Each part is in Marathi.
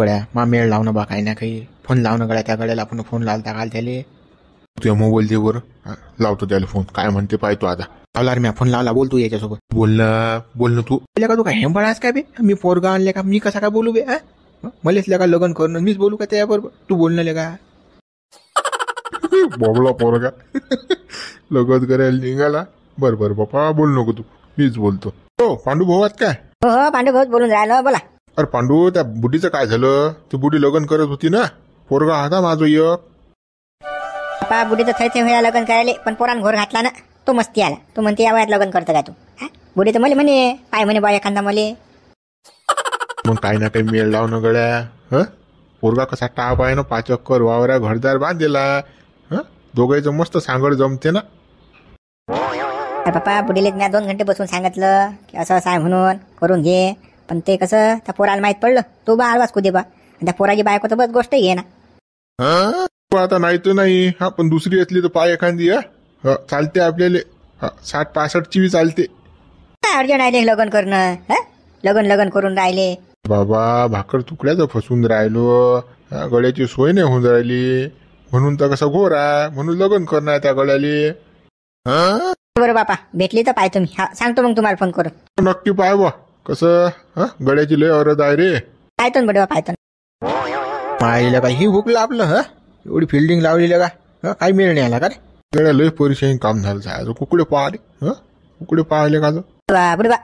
गड्या मा मेळ लावणं बा काही ना काही फोन लावणं गड्या त्या गड्याला आपण फोन लावता काल त्याले तुझ्या मोबाईल दे बरं लावतो त्याला फोन काय म्हणते पाहतो आता. लावला रे मी फोन लावला बोलतो याच्यासोबत. बोल ना तू. का तू काय हेंबळास काय बे मी पोरगा आणले का मी कसा काय बोलू बे मलेच का लग्न करणं मीच बोलू का त्याबरोबर तू बोलणं का बोबला पोरगा लगत करायला निघाला. बर बापा बोल नको तू मीच बोलतो. हो पांडू भाऊ आहात काय? हो पांडू भाऊ बोलून राहिलो बोला. अरे पांडू त्या बुढीचं काय झालं? ती बुढी लग्न करत होती ना पोरगा आता माझं एक बापा बुढीचं थैथे व्हायला लग्न करायला पण पोरान घोर घातला ना तो मस्ती आला. तू म्हणते या वयात लग्न करतं का तू बुढी तर मला म्हणे पाय म्हणे बा एखादा मले. मग काही ना काही मेळ लावणं गड्या. पोरगा कसा टाप आहे ना 5 एकर वावरा घरदार बांधलेला. दोघांचं मस्त सांगड जमते ना. बापा बुढीले मी 2 घंटे बसून सांगितलं की असं आहे म्हणून करून घे पण ते कसं त्या पोराला माहित पडलं तो बा आळवाच कुदे बा त्या पोराची बायको तर बस गोष्ट घे ना. आता नाही तर नाही पण दुसरी असली तर पाय एखादी चालते आपल्याला 60-65 चालते. अर्जंट राहिले लग्न करणं लग्न करून राहिले. बाबा भाकर तुकड्याचं फसून राहिलो गळ्याची सोय नाही होऊन राहिली म्हणून तर कसं घोर आहे म्हणून लग्न करणार त्या गळ्याले. बरं बापा भेटली तर पाय तुम्ही सांगतो मग तुम्हाला फोन करून. नक्की पाय बा कसं गळ्याची लय अरज आहे रे. पायतो बडवा पायतो. पाहिलं का ही हुकलं आपलं एवढी फिल्डिंग लावलेलं का काही मेळ नाही आला का रे. गळ्या लय परिचय काम झालं जायचं. कुकडे पाहिले कुकडे पाहिले का बुडवा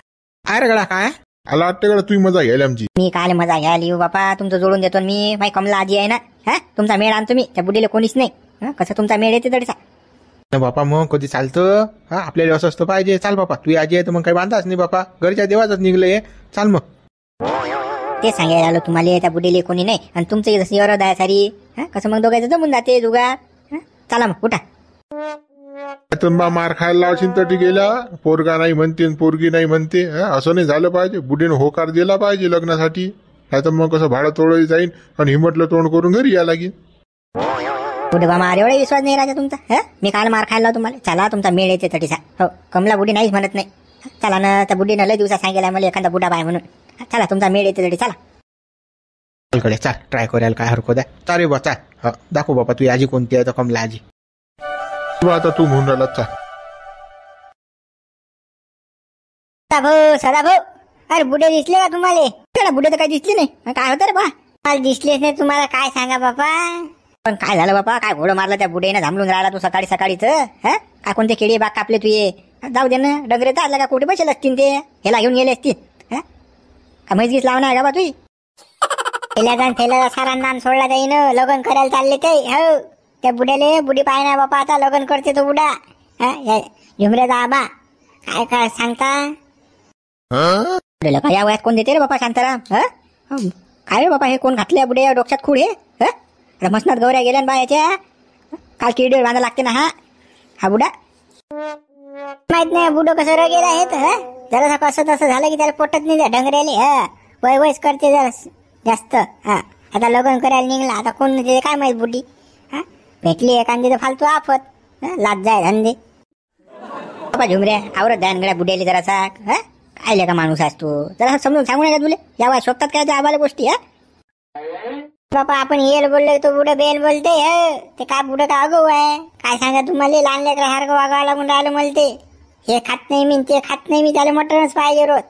अरे गडा काय आला वाटतं गड्या तुझी मजा घ्यायला आमची. मी काय मजा घ्यायला येऊ बापा तुमचं जोडून देतो मी. माही कमला आजी आहे ना तुमचा मेळ आणतो मी. त्या बुडीला कोणीच नाही कसं तुमचा मेळ येते तडीचा. बापा मग कधी चालतं आपल्याला असं असतं पाहिजे. चाल बापा तू आजी आहे तर मग काही बांधाच नाही बापा घरच्या देवाच निघलंय चाल मग. ते सांगायला आलो तुम्हाला त्या बुडीले कोणी नाही आणि तुमचं जशी अरद आहे सारी कसं मग दोघांचं जमून जाते जुगा. चला मग उठा. मार खायला लावशील तर गेला पोरगा नाही म्हणते पोरगी नाही म्हणते. असं नाही झालं पाहिजे. बुढीनं होकार दिला पाहिजे लग्नासाठी. नाही तर मग कसं भाडं तोडलं जाईल आणि हिमटलं तोंड करून घरी या लागेल. बुढे बा मार एवढा विश्वास नाही राजा तुमचा. मी काल मार खायला तुम्हाला. चला तुमचा मेळ येते तटीसा. हो कमला बुढी नाहीच म्हणत नाही. चला ना त्या बुढीनं लय दिवसा सांगितलं मला एखादा बुडा बाय म्हणून. चला तुमचा मेळ येते तटी चला. कडे चाल ट्राय करायला काय हरकत आहे. चाल बा चाल दाखव बापा तुझी आजी कोणती आहे तर कमला आजी. आता तू म्हणून राहिला चाल. सदा भाऊ अरे बुढे दिसले का तुम्हाला? बुढे तर काही दिसले नाही. काय होतं रे बा मला दिसलेच नाही तुम्हाला. काय सांगा बापा पण काय झालं बापा काय घोडं मारलं त्या बुढेनं झांबलून राहिला तू सकाळीच. काय कोणते केळी बाग कापले तुये जाऊ दे ना. डगरे तर आलं का कुठे बसेल असतील ते ह्याला घेऊन गेले असतील. का मैजगीच लावणार का बा तुझी? सारा नाम सोडला जाईन लग्न करायला चालले ते. हो त्या बुड्याले बुडी पाहिना बापा आता लग्न करते तो बुडा. झुमरे आबा काय काय सांगता या वयात कोण देते रे बापा शांताराम. काय रे बापा हे कोण घातले बुडे डोक्यात खूड हे मसनात गौऱ्या गेल्या बा याच्या. काल किडे बांधा लागते ना हा बुडा. माहित नाही बुडो कसं र गेला आहे जरा कसं तसं झालं की त्याला पोटत नाही डंगऱ्याले. वय वयच करते जरा जास्त. आता लग्न करायला निघला आता कोण काय माहित बुडी भेटली एखादी तर फालतू आफत लाज जाय धंदे. बाबा झुमऱ्या आवरत ध्यानगड्या बुड्याली जरासा. काय का माणूस असतो जरा समजून सांगू नका तुले. यावा शोधतात काय त्या आबाला गोष्टी. बापा आपण येल बोललो तो बुडं बेल बोलते. ते काय बुडं का अगो आहे काय सांगा तुम्हाला. लहान लेकरा सारखं वागावं लागून राहिलं मला ते. हे खात नाही मी ते खात नाही मी त्याला मटणच पाहिजे रोज.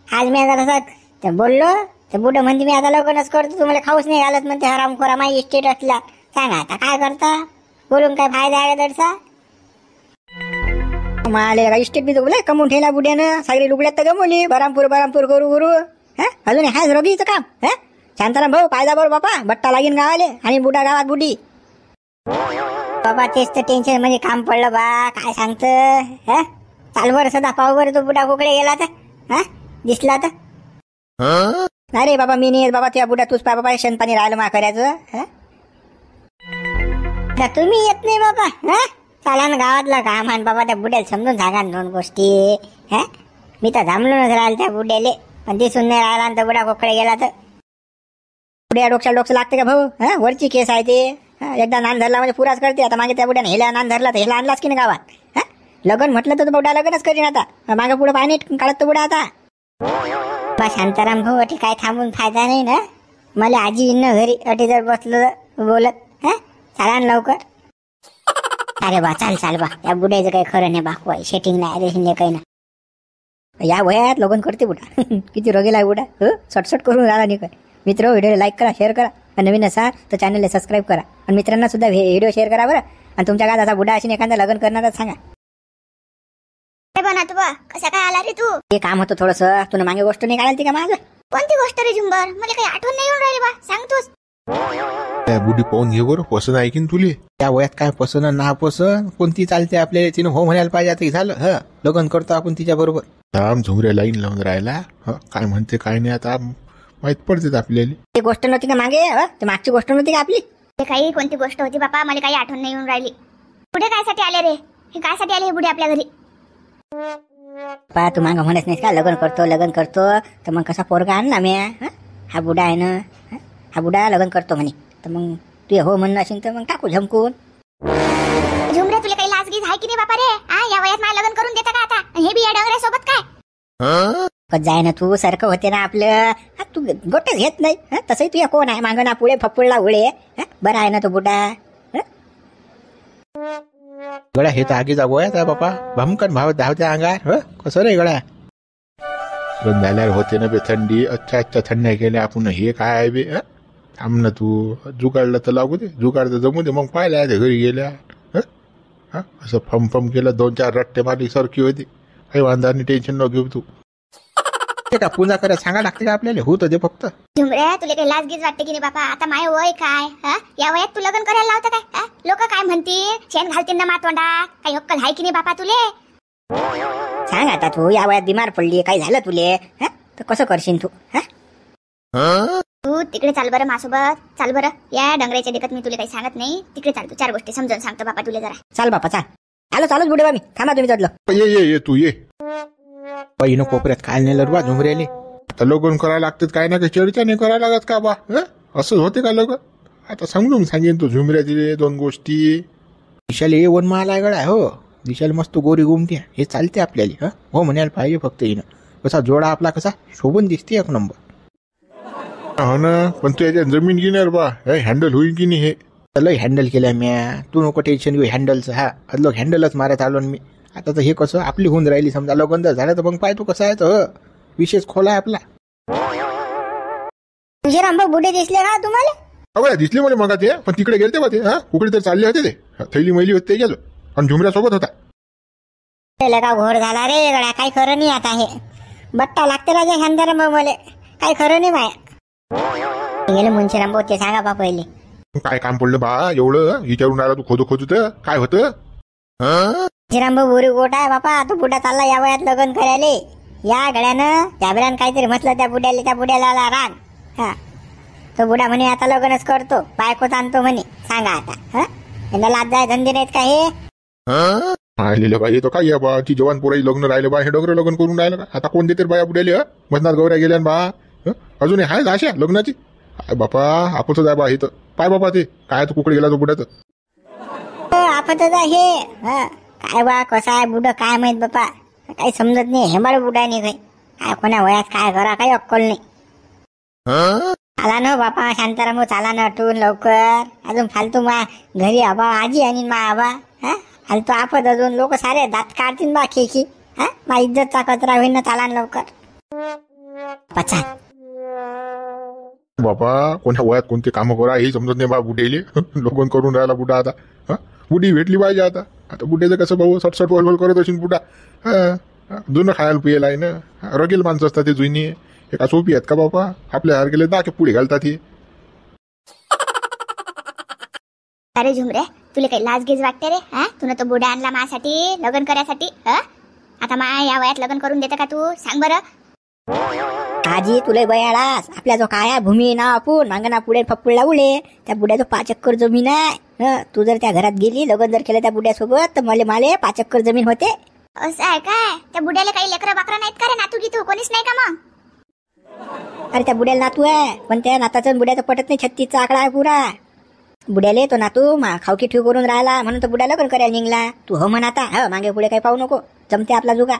आज मी आता ते बोललो ते बुडं म्हणते मी आता लग्नच करतो तुम्हाला खाऊच नाही घालत म्हणते हरामखोरा माझी इस्टेट असला. सांगा आता काय करता बोलून काय फायदा आहे का दडसा. मला इस्टेट बी बोला कमवून ठेवला बुड्यानं. सगळी लुगड्यात तर गमवली बरामपूर करू अजून हाय रबीचं काम. शांताराम भाऊ पायदा बरोबर बापा बट्टा लागीन गावाले आणि बुडा गावात बुडी. बाबा तेच तर टेन्शन म्हणजे काम पडलं बा काय सांगत. चाल बर सदा पाहू बरं तो बुडा कुकडे गेला तर दिसला तर. अरे बाबा मी नाही बाबा त्या बुडा तूच पाय बाबा शेणपाणी राहिलं मा करायचं. तुम्ही येत नाही बाबा. चला ना गावातला काम आण बाबा त्या बुड्याला समजून सांगा 2 गोष्टी. मी तर थांबलोच राहिल त्या बुड्याले पण दिसून नाही राहिला आणि बुडा कोकडे गेला तर. बुड्या डोक्याला लागते का भाऊ. वरची केस आहे ते. एकदा नान धरला म्हणजे पुराच करते. आता मागे त्या बुड्याने हेला नान धरला तर हेला आणलाच की नाही गावात. लग्न म्हटलं तर बुडा लग्नच करीन आता. मागे पुढे पाय नाही काढत तो बुडा आता. शांताराम भाऊ काय थांबून फायदा नाही ना. मला आजी येईन ना घरी अटे जर बसलो बोलत. हा चला ना लवकर. अरे बा चाल बा, या बुड्याचं काही खरं नाही बा, सेटिंग नाही रेसिंग नाही काही ना. या वयात लगन करते बुडा. किती रोगेला आहे बुडा. सटसट करून राहिला नाही काय. मित्र व्हिडिओ लाईक करा, शेअर करा. आणि नवीन असा तर चॅनलला सबस्क्राईब करा. आणि मित्रांना सुद्धा व्हिडिओ शेअर करा बरं. आणि तुमच्या गावात असा बुडा अशी एखादा लग्न करणारच सांगा. कसा काय आला रे तू? हे काम होतं थोडंसं. तुला मागे गोष्ट नाही काढाल ती का माझं? कोणती गोष्ट रे झुंबर? मला काही आठवण नाही येऊन राहिली बा, सांग तूच. त्या बुडी पाहून घे बरं, पसंत आहे की न तुले. त्या वयात काय पसंत ना पसंत कोणती चालते आपल्याला. तिनं हो म्हणायला पाहिजे. आता झालं लग्न करतो आपण तिच्या बरोबर. थांब, झुमऱ्या लाईन लावून राहिला. काय म्हणते काय नाही आता माहित पडते आपल्याला. ती गोष्ट नव्हती का मागे? ती मागची गोष्ट नव्हती का आपली? ते काही कोणती गोष्ट होती बापा, मला काही आठवण नाही येऊन राहिली. पुढे कायसाठी आले रे? हे कायसाठी आले हे बुढे आपल्या घरी? पा तू मागं म्हणत नाहीस का लग्न करतो तर मग कसा पोरगा आण ना मी. हा बुडा आहे ना. हा बुडा लग्न करतो म्हणे. तर मग तू हो म्हणणं असेल तर मग टाकू झमकून. झुमरे तुला काही लाजगीज आहे की नाही बापा रे? या वयात मला लग्न करून देता का आता? हे बी या डोंगऱ्यासोबत काय? कच जाय ना तू, सारखं होते ना आपलं. तू गोटच घेत नाही. तसंही तुझ्या कोण आहे मागं ना पुढे फप्पुडला उळे. बरं आहे ना तो बुडा. गळ्या हे तर आगीचा वयात आहे बापा. भमकन भाव धावत्या अंगार. कसं रे गळ्या? झाल्यावर होते ना बे थंडी. अच्छा थंड्या गेल्या आपण. हे काय आहे बे? थांब ना तू. जुगाडलं तर लागू दे, जुगाड तर जमू दे. मग पाहिल्या ते घरी गेल्या. असं फम केलं, 2-4 रट्टे मारली सारखी होती. काही वांधा नाही, टेन्शन न घेऊ तू. ते का पूजा करायला सांगा लागते का आपल्याला? होतं ते फक्त. झुमरे तुला काही लाजगीज वाटते की नाही बापा? आता माय वय काय? या वयात तू लग्न करायला लावतं काय? लोक काय म्हणतील? शेण घालतील ना मातोंडा. काही अक्कल आहे की नाही बापा तुले? सांग आता तू या वयात बिमार पडली, काय झालं तुले? तर कसं करशील तू? तू तिकडे चाल बरं माझ्यासोबत. चाल बरं. या डंगराच्या देखत मी तुला काही सांगत नाही. तिकडे चाल तू. 4 गोष्टी समजावून सांगतो बापा तुला जरा. चाल बापा चाल. चालूच बुडे बा मी. थांबा तुम्ही चढलो. ये तू ये. पहिनं कोपऱ्यात काय नेलं बा झुमऱ्याले. आता लग्न करायला लागतात काय ना काही चर्चा नाही करायला लागत का बा? असं होते का लग्न? आता समजून सांगेन तू झुमऱ्या दिले 2 गोष्टी. दिशाला ये वन माला गळा. दिशाला मस्त गोरी गुमटी. हे चालते आपल्याला. हो म्हणायला पाहिजे फक्त येणं. कसा जोडा आपला कसा शोभून दिसते 1 नंबर. हो ना, पण तू याच्यात जमीन घेणार बा. हँडल होईल की नाही हे? लय हँडल केल्या म्या. तू नको टेन्शन घेऊ हँडलचं. अदलो हँडलच मारत आलो मी. आता तर हे कसं आपली होऊन राहिली समजा. लग्न जर झालं तर मग पाय तू कसं आहे तर विशेष खोला आहे आपला. रामभाऊ बुडे दिसले का तुम्हाला? अगं दिसले मला मग ते. पण तिकडे गेलते बा ते. कुकडे तर चालले होते ते. थैली मैली होते ते गेलो. आणि झुमऱ्यासोबत होता. का घोर झाला रे गड्या. काही खरं नाही आता. हे बट्टा लागते राजा शांताराम भाऊ मला. काही खरं नाही माया. गेले मुंशीराम भाऊ ते सांगा बा पहिले. काय काम पडलं बा एवढं विचारून राहिला तू? खोदू तर काय होतं? मुंशीराम भाऊ बोरी गोट आहे बापा. तो बुडा चालला या वयात लग्न करायले. या गड्यानं त्याबऱ्यानं काहीतरी म्हटलं त्या बुड्याला आला राग. तो बुडा म्हणे आता लग्नच करतो, बायकोच आणतो म्हणे. सांगा आता. यांना लाज जाय धंदे नाहीत का हे? आलेलं बाई तो काय बा ती जवान पोराई लग्न राहिलं बा. हे डोंगर लग्न करून राहिलं का? आता कोण देते बाया बुड्याले? मधनात गौऱ्या गेल्या बा. अजून आहे अशा लग्नाची? काय बापा आपच आहे बा. इथं पाय बापा ते काय तो कुकडे गेला तो बुड्याचं. आपतच आहे. काय बा कसं आहे बुड काय माहित बापा. काही समजत नाही. हेमाळ बुडा नाही काय कोणा वयात काय करा काही अक्कल नाही. आला ना बापा शांताराम चाला ना अटून लवकर. अजून फालतू मा घरी आबा आजी आणि मा आबा. फालतू आपत अजून लोक सारे दात काढतील बा खेकी. मा इज्जतचा कचरा होईल ना. चाला ना लवकर. पचा बापा कोणत्या वयात कोणते कामं करा हे समजत नाही बा बुडेले. लग्न करून राहिला बुडा आता. बुडी भेटली पाहिजे आता. आता बुड्याचं कसं भाऊ सटसट वलवल करत असेल बुडा. जुनं खायला पियला आहे ना. रगेल माणसं असतात ते जुनी. एका सोपी आहेत का बापा? आपल्या हार गेले दाखे पुढे घालतात हे. अरे झुमरे तुला काही लाजगीज वाटते रे? तुला तो बुडा आणला माझ्यासाठी लग्न करायसाठी. आता मा या वयात लग्न करून देतं का तू? सांग बरं. आजी तुला बयाळास. आपल्या जो काय भूमी ना आपण मागना पुढे फप्पुडला उडे. त्या बुड्याचं 5 एकर जमीन आहे. तू जर त्या घरात गेली लग्न जर केलं त्या बुड्यासोबत तर माले 5 एकर जमीन होते. असं आहे काय? त्या बुड्याला काही लेकरं बाकरं नाहीत का रे? नातू गीतू कोणीच नाही का मग? अरे त्या बुड्याला नातू आहे. पण त्या नाताचं बुड्याचं पटत नाही. 36चा आकडा आहे पुरा. बुड्याले तो नातू खावकी ठेव करून राहिला म्हणून तो बुड्या लग्न करायला निघला. तू हो म्हण आता. मागे पुढे काही पाहू नको. जमते आपला जुगा.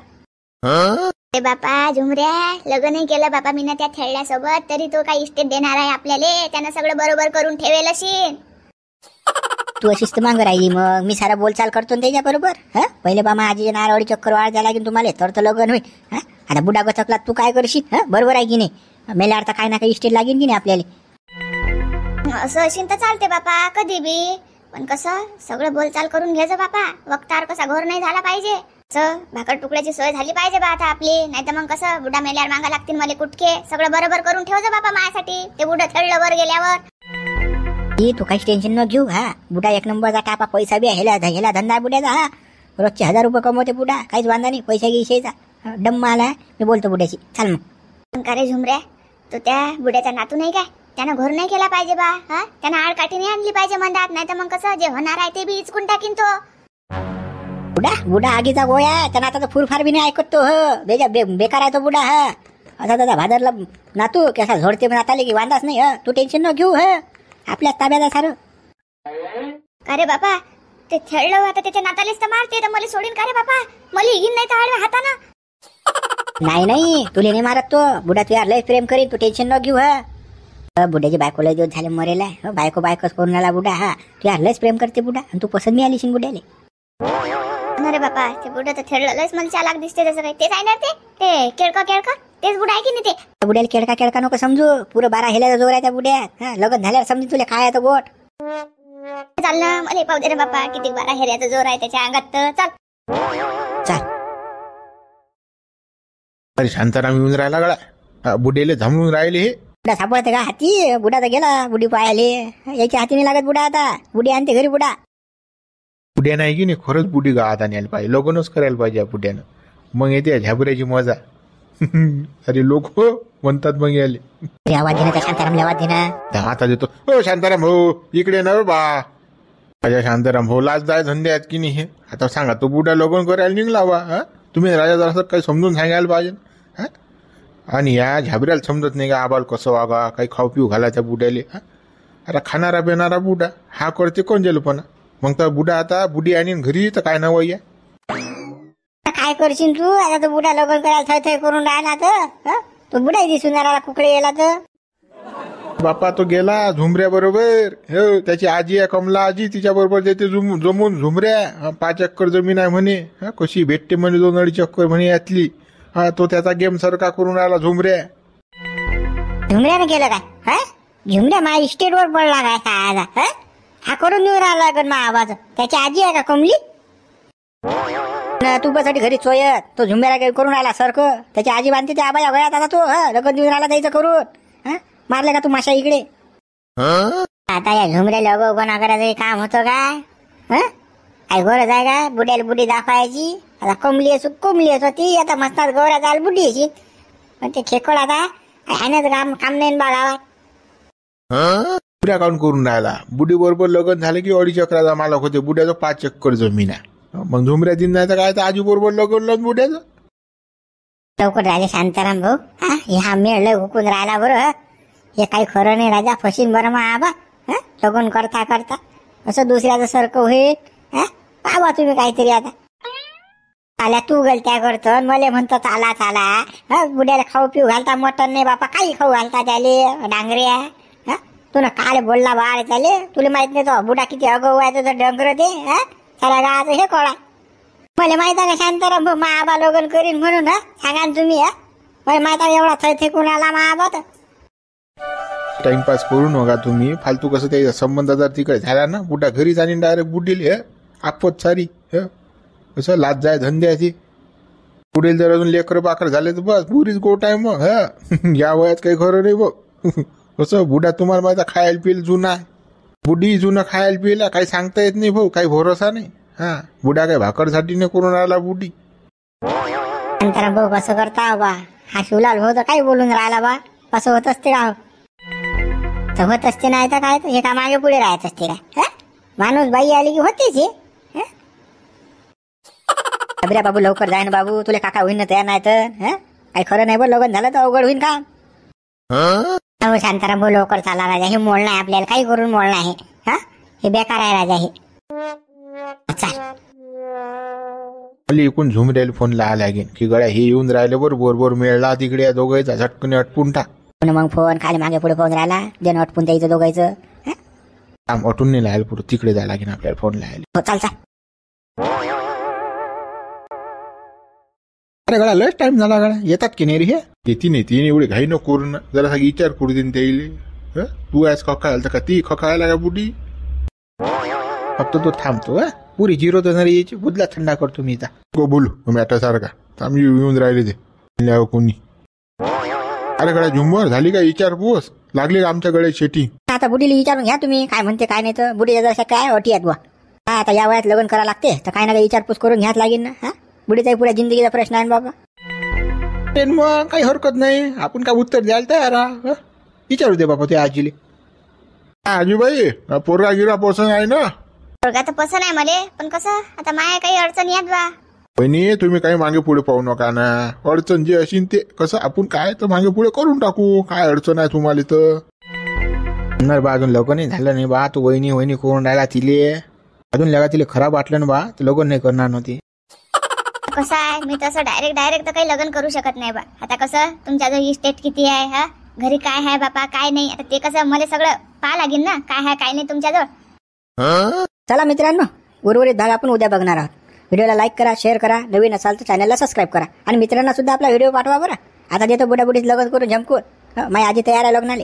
ए बापा झुमऱ्या, लग्नही केलं बापा मी ना त्या खेळल्यासोबत, तरी तो काही इस्टेट देणार आहे आपल्याला? त्यानं सगळं बरोबर करून ठेवेल अशी. तू अशीच तर मागं राहिली, मग मी सारा बोलचाल करतो त्याच्या बरोबर. हा पहिले बामा आजी नारवाडी चक्कर वाढ द्यायला लागेल तुम्हाला, तर लग्न होईल. हा आता बुडा गचकला तू काय करशील? हा बरोबर आहे की नाही? मेल्या अर्थ काही ना काही इस्टेट लागेल की नाही आपल्याला? असं असेल तर चालते बापा कधी बी, पण कसं सगळं बोलचाल करून घ्यायचं बापा. वक्तार कसा घोर नाही झाला पाहिजे. भाकर तुकड्याची सोय झाली पाहिजे बा आता आपली. नाही तर मग कसं बुडा मेल्यावर मागा लागतील मला कुटके. सगळं बरोबर करून ठेवचं बापा माझ्यासाठी. ते बुडं खेळलं वर गेल्यावर. तू काहीच टेन्शन न घेऊ. हा बुडा एक नंबरचा टापा, पैसा बी ह्याला धंदा बुड्याचा. हा रोजचे 1000 रुपये कमवते बुडा, काहीच वांधा नाही पैसा गिशायचा. डम्मा आला, मी बोलतो बुड्याशी. चाल मग. का रे झुमऱ्या, तो त्या बुड्याचा नातू नाही काय? त्यानं घोर नाही केला पाहिजे बा. हा त्यानं आडकाठीने आणली पाहिजे मंदात. नाही तर मग कसं जे होणार आहे ते बी इचकून टाकीन तो. बुडा आगीचा गोळ्या आहे. त्यांना आता फुरफार बी नाही ऐकत तो. बेकार आहे तो बुडा. हा असा दादा भादरला नातू कसा झोडते नाताले की वांदाच नाही. तू टेन्शन न घेऊ. आपल्याच ताब्यात सारं. अरे बापा, ते खेळलं आता त्याच्या नातालेच तर मारते, तर मला सोडीन का रे बापा? मला येईन नाही तर आडव्या हातानं. नाही तुले नाही मारत तो बुडा. तू यार लय प्रेम करीन, तू टेन्शन न घेऊ. बुड्याची बायको लय दिवस झाले मरेला. बायकोच करून आला बुडा. हा तू यार लयच प्रेम करते बुडा, आणि तू पसंत मी आलीशीन बुड्याले. अरे बापा, ते बुडा तर खेळलं लयच मला चालाक दिसते. तसं काही तेच आहे ना ते केळका तेच बुडा आहे की नाही? ते बुड्याला केळका नको समजू. पुरं 12 हेल्याचा जोर आहे त्या बुड्यात. हा लग्न झाल्यावर समजू तुला काय आहे तो गोट. चाल ना, मला पाहू दे रे बापा किती 12 हेऱ्याचा जोर आहे त्याच्या अंगात. तर चाल. अरे शांताराम येऊन राहिला गळा. बुडेले थांबून राहिले हे. बुडा सापडते का हाती? बुडा तर गेला बुडी पायाले. याच्या हाती नाही लागत बुडा. आता बुडी आणते घरी बुडा. बुड्या नाही की नाही, खरंच बुडी गावात आणायला पाहिजे. लग्नच करायला पाहिजे या बुड्यानं. मग येते झाबऱ्याची मजा. अरे लोक म्हणतात मग याले. आवाज देना शांताराम, आवाज देना. आता देतो. हो शांताराम हो, इकडे ना बा. राजा शांताराम हो, लाज जाय धंदे आहेत की नाही हे. आता सांगा, तो बुडा लग्न करायला निघला बा. तुम्ही राजा जरासं काही समजून सांगायला पाहिजे. हा आणि या झाबऱ्याला समजत नाही का आबाल कसं वागा, काही खाऊ पिऊ घाला त्या बुड्याले. आता खाणारा पिणारा बुडा हा करते कोण जेलपणा. मग तर बुडा आता बुडी आणि घरी तर काय नाव आहे. काय करशील तू? आता तो बुडा लग्न करायला थय करून राहिला तर तो बुडा दिसून राहिला कुकडे गेला तर. बापा तो गेला झुमऱ्या बरोबर. हो त्याची आजी आहे कमला आजी, तिच्या बरोबर देते जमून झुमऱ्या. 5 एकर जमीन आहे म्हणे. कशी भेटते म्हणे 2-2.5 एकर म्हणे यातली. तो त्याचा गेम सारखा करून राहिला झुमऱ्या. झुमऱ्याने केलं काय? झुमऱ्या माझ्या इस्टेटवर पडला काय? हा करून देऊन राहिला लागन मा आवाज. त्याची आजी आहे का कमली? तू बसाठी घरी सोयत तो झुंबेरा करून राहिला सारखं. त्याची आजी बांधते त्या आबाया वयात. आता तो लग्न देऊन राहिला त्याचं करून. मारले का तू माशा इकडे? आता या झुमऱ्याला अगोपणा करायचं काम होतं काय? काय गरज आहे का बुड्याला बुडी दाखवायची? आता कमली असो ती आता मस्तात गौऱ्या जायला बुडी अशी. पण ते खेकड आता काम नाही बा गावात. बुड्या काऊन करून राहिला? बुडी बरोबर लग्न झालं की 2.5 एकराचा मालक होते. बुड्याचं 5 एकर जमीन आहे. मग झुमऱ्या दिन नाही तर काय, तर आजी बरोबर लग्न बुड्याचं. लवकर राहिले शांताराम भाऊ. हा मेळ लय हुकून राहिला बरं. हे काही खरं नाही राजा, फशीन बरं मा आबा. लग्न करता असं दुसऱ्याचं सारखं होईल. पाहा तुम्ही काहीतरी. आता आल्या तू गलत्या करतो, मला म्हणतो चाला. बुड्याला खाऊ पिऊ घालता, मटण नाही बापा काही खाऊ घालता त्याले डांगऱ्या. तुला काल बोलला बाळ त्याले. तुला माहित नाही तो बुडा किती अगो आहे तुझं डंगर ते. सारा गावाचं हे कळा. मला माहित आहे का शांताराम भाऊ मा आबा लग्न करीन म्हणून? सांगा ना तुम्ही. मला माहित आहे एवढा थेकून आला मा आबा. तर टाइमपास करू नका तुम्ही फालतू. कसं ते संबंध जर तिकडे झाला ना, बुडा घरीच आणि डायरेक्ट बुडील आपत सारी. कसं लाज जाय धंद्याची. पुढील जर अजून लेकर बाकर झाले तर बस पुरीच गोट आहे मग. या वयात काही खरं नाही बघ. कसं बुडा तुम्हाला माहिती खायला पिल जुना आहे. बुडी जुनं खायला पिला काही सांगता येत नाही भाऊ, काही भरोसा नाही. बुडा काही भाकरसाठी नाही करून राहिला बुडी. शांताराम भाऊ कसं करता बा? हा शिवलाल भाऊ तर काही बोलून राहिला बा. कसं होत असते का? होत असते नाही तर काय, हे का मागे पुढे राहत असते काय? माणूस बाई आली की होतेच हे. बाबू लवकर जाय ना बाबू, तुला काका होईन ना तयार नाही तर. काही खरं नाही बरं, लग्न झालं तर अवघड होईन का? हो शांताराम भाऊ लवकर चाला राजा. हे मोड नाही आपल्याला, काही करून मोड नाही. हे बेकार आहे राजा हे. चाल. मला एकूण झुमरेल फोन लावा लागेल की गड्या हे येऊन राहिले बरोबर मिळला तिकडे दोघांचा झटकून अटपून टाक. पुन्हा मग फोन खाली मागे पुढे पाहून राहिला देणं अटपून द्यायचं दोघायचं. काम अटून नाही लायला पुढे तिकडे जायला लागेल आपल्याला फोन लावायला. हो चाल चाल. अरे गड्या लयच टाइम झाला गड्या येतात की नाही रे हे. येते नाही ती एवढी घाई न करू ना जरा विचार करू देईन त्याईले. तू आज खखायला का ती खखायला का बुडी. फक्त तो थांबतो पुरी जिरो तर यायची बुदला थंडा करतो मी गो बोलू मॅटा सारखा आम्ही येऊन राहिले ते कोणी. अरे गड्या झुंबर झाली का विचारपूस लागली का आमच्या गड्या शेती. आता बुडीला विचारून घ्या तुम्ही काय म्हणते काय नाही तर बुडीच्या जशा काय अटी आहेत बा. आता या वयात लग्न करावं लागते तर काय ना काही विचारपूस करून घ्याच लागेल ना. हा बुडीचाही पुऱ्या जिंदगीचा प्रश्न आहे बाबा. मग काही हरकत नाही आपण काय उत्तर द्यायला तयार आहा. विचारू दे बाबा ते आजीले. आजीबाई पोरगा गिरा पोसन आहे ना. पोरगा तर पसंत आहे मले पण कसं आता माया काही अडचणी आहेत बा. बहिणी तुम्ही काही मागे पुढे पाहू नका ना. अडचण जे असेल ते कसं आपण काय तर मागे पुढे करून टाकू. काय अडचण आहे तुम्हाला तर. बा अजून लग्न नाही झालं नाही बा. तू वहिनी करून राहिला तिले अजून लगा तिले खराब वाटलं ना बा तर लग्न नाही करणार नव्हती. कसं आहे मी तसं डायरेक्ट तर काही लग्न करू शकत नाही बा. आता कसं तुमच्याजवळ इस्टेट किती आहे हा घरी काय आहे बापा काय नाही आता ते कसं मला सगळं पाहा लागेल ना काय आहे काय नाही तुमच्याजवळ. चला मित्रांनो उर्वरित भाग आपण उद्या बघणार आहोत. व्हिडिओला लाईक करा शेअर करा नवीन असाल तर चॅनलला सबस्क्राईब करा आणि मित्रांना सुद्धा आपला व्हिडिओ पाठवा बरं. आता देतो बुडाबुडीच लग्न करून झमकून माझी आजी तयार आहे लग्नाले.